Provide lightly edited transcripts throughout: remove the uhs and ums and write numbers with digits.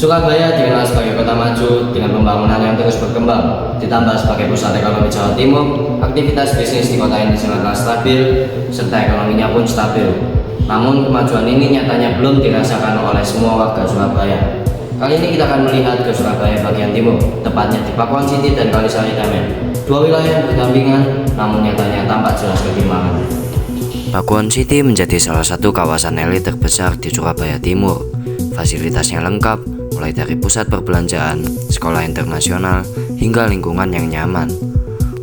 Surabaya dikenal sebagai kota maju dengan pembangunan yang terus berkembang, ditambah sebagai pusat ekonomi Jawa Timur, aktivitas bisnis di kota ini sangatlah stabil, serta ekonominya pun stabil. Namun kemajuan ini nyatanya belum dirasakan oleh semua warga Surabaya. Kali ini kita akan melihat ke Surabaya bagian timur, tepatnya di Pakuan City dan Kalisari Damen. Dua wilayah yang berdampingan, namun nyatanya tampak jelas ketimpangan. Pakuan City menjadi salah satu kawasan elit terbesar di Surabaya Timur. Fasilitasnya lengkap, mulai dari pusat perbelanjaan, sekolah internasional, hingga lingkungan yang nyaman.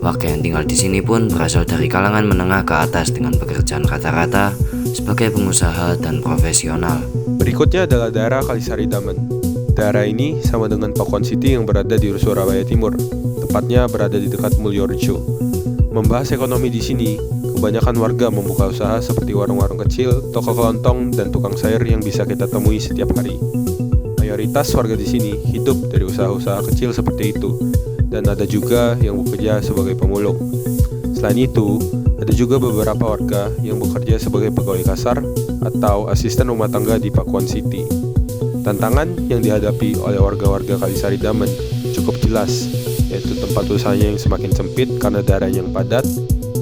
Warga yang tinggal di sini pun berasal dari kalangan menengah ke atas dengan pekerjaan rata-rata sebagai pengusaha dan profesional. Berikutnya adalah daerah Kalisari Damen. Daerah ini sama dengan Pakuan City yang berada di Surabaya Timur, tepatnya berada di dekat Mulyorejo. Membahas ekonomi di sini, kebanyakan warga membuka usaha seperti warung-warung kecil, toko kelontong, dan tukang sayur yang bisa kita temui setiap hari. Mayoritas warga di sini hidup dari usaha-usaha kecil seperti itu, dan ada juga yang bekerja sebagai pemulung. Selain itu, ada juga beberapa warga yang bekerja sebagai pegawai kasar atau asisten rumah tangga di Pakuan City. Tantangan yang dihadapi oleh warga-warga Kalisari Damen cukup jelas, yaitu tempat usahanya yang semakin sempit karena daerah yang padat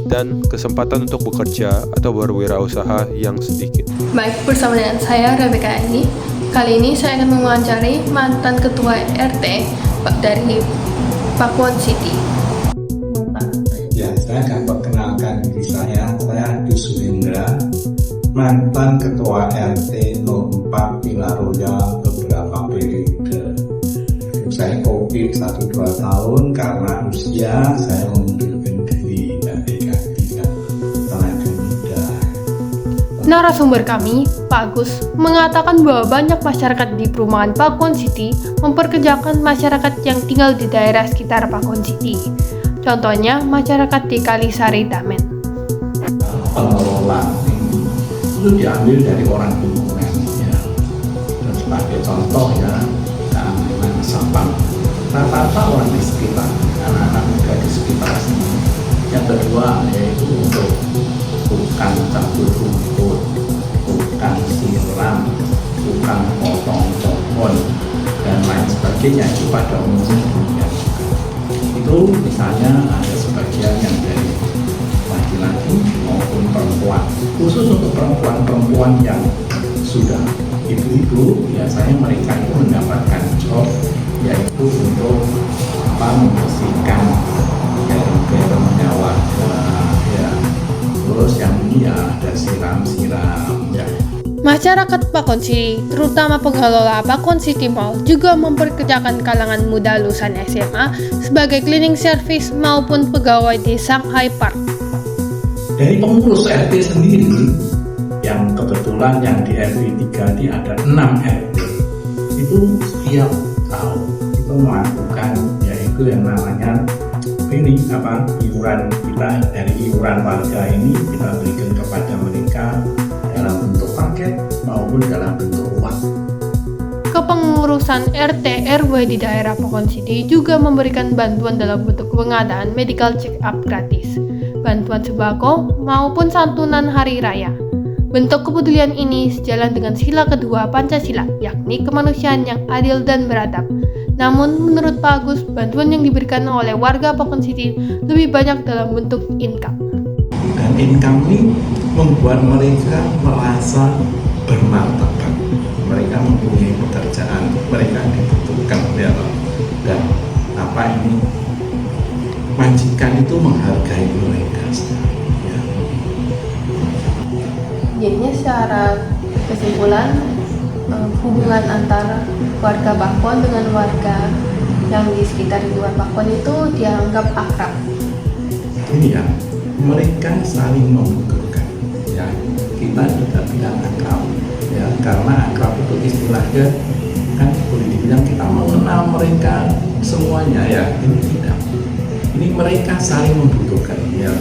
dan kesempatan untuk bekerja atau berwirausaha yang sedikit. Baik, bersama dengan saya Rebecca ini. Kali ini saya akan mewawancari mantan ketua RT dari Pakuan City. Ya, saya akan perkenalkan diri saya Adi Surendra, mantan ketua RT 04 Pilaroya beberapa periode. Saya COVID 1-2 tahun karena usia saya mengundurkan diri dari kegiatan tenaga muda. Narasumber kami, Pak Agus, mengatakan bahwa banyak masyarakat di perumahan Pakuan City memperkerjakan masyarakat yang tinggal di daerah sekitar Pakuan City. Contohnya, masyarakat di Kalisari Damen. Pengelola itu diambil dari orang lingkungan, ya. Dan sebagai contoh ya, keamanan sampah. Rata-rata orang di sekitar, anak-anak muda di sekitar sini. Yang kedua yaitu untuk bukan cabut rumput, bukan siram, bukan potong pohon dan lain sebagainya itu pada umumnya demikian. Itu misalnya ada sebagian yang dari laki-laki maupun perempuan. Khusus untuk perempuan-perempuan yang sudah ibu-ibu, biasanya mereka itu mendapatkan job yaitu untuk membersihkan garam-garamnya warga, ya. Terus yang ini ya ada siram-siram, ya. Masyarakat Pakuan City, terutama pengelola Pakuan City Mall, juga memperkerjakan kalangan muda lulusan SMA sebagai cleaning service maupun pegawai di Shanghai Park. Dari pengurus RT sendiri, yang kebetulan yang di RW 3 ini ada 6 RT, itu setiap tahun itu melakukan yaitu yang namanya iuran kita, dari iuran warga ini kita berikan kepada mereka dalam bentuk paket maupun dalam bentuk uang. Kepengurusan RT RW di daerah Pakuan City juga memberikan bantuan dalam bentuk pengadaan medical check up gratis, bantuan sembako maupun santunan hari raya. Bentuk kepedulian ini sejalan dengan sila kedua Pancasila, yakni kemanusiaan yang adil dan beradab. Namun, menurut Pak Agus, bantuan yang diberikan oleh warga Pakuan City lebih banyak dalam bentuk income. Dan income ini membuat mereka merasa bermartabat. Mereka mempunyai pekerjaan, mereka dibutuhkan, ya. Dan majikan itu menghargai mereka. Ya. Jadinya secara kesimpulan, hubungan antara warga Pakuan dengan warga yang di sekitar di luar Pakuan itu dianggap akrab. Ini ya, mereka saling membutuhkan. Ya, kita tidak bilang akrab, ya, karena akrab itu istilahnya kan boleh dibilang kita mengenal mereka semuanya, ya. Ini tidak. Ini mereka saling membutuhkan, ya.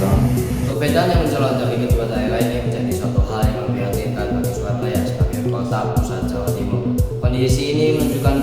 Perbedaan yang mencolok dari kedua daerah ini menjadi suatu hal yang memprihatinkan bagi Surabaya sebagai kota pusat Jawa Timur. Kondisi ini menunjukkan